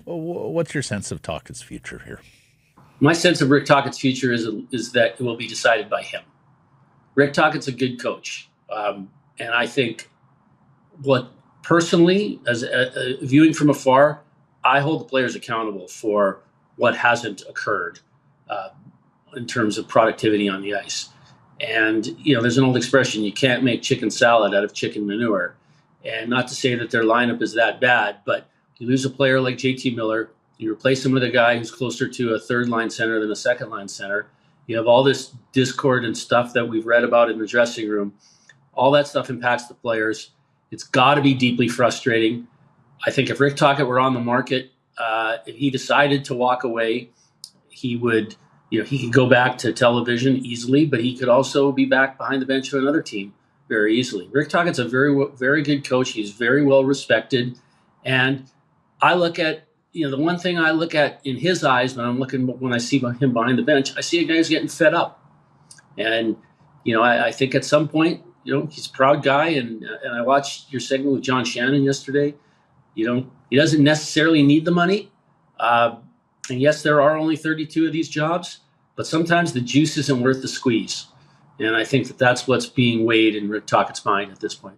What's your sense of Tocchet's future here? My sense of Rick Tocchet's future is that it will be decided by him. Rick Tocchet's a good coach, and I think what personally, as viewing from afar, I hold the players accountable for what hasn't occurred uh, in terms of productivity on the ice. And there's an old expression: you can't make chicken salad out of chicken manure. And not to say that their lineup is that bad, but you lose a player like JT Miller, you replace him with a guy who's closer to a third line center than a second line center. You have all this discord and stuff that we've read about in the dressing room. All that stuff impacts the players. It's got to be deeply frustrating. I think if Rick Tocchet were on the market, if he decided to walk away, he would, he could go back to television easily, but he could also be back behind the bench of another team very easily. Rick Tocchet's a very, very good coach. He's very well respected. And I look at, the one thing I look at in his eyes when I see him behind the bench, I see a guy who's getting fed up. And, I think at some point, he's a proud guy. And I watched your segment with John Shannon yesterday. He doesn't necessarily need the money. And yes, there are only 32 of these jobs, but sometimes the juice isn't worth the squeeze. And I think that that's what's being weighed in Rick Tocchet's mind at this point.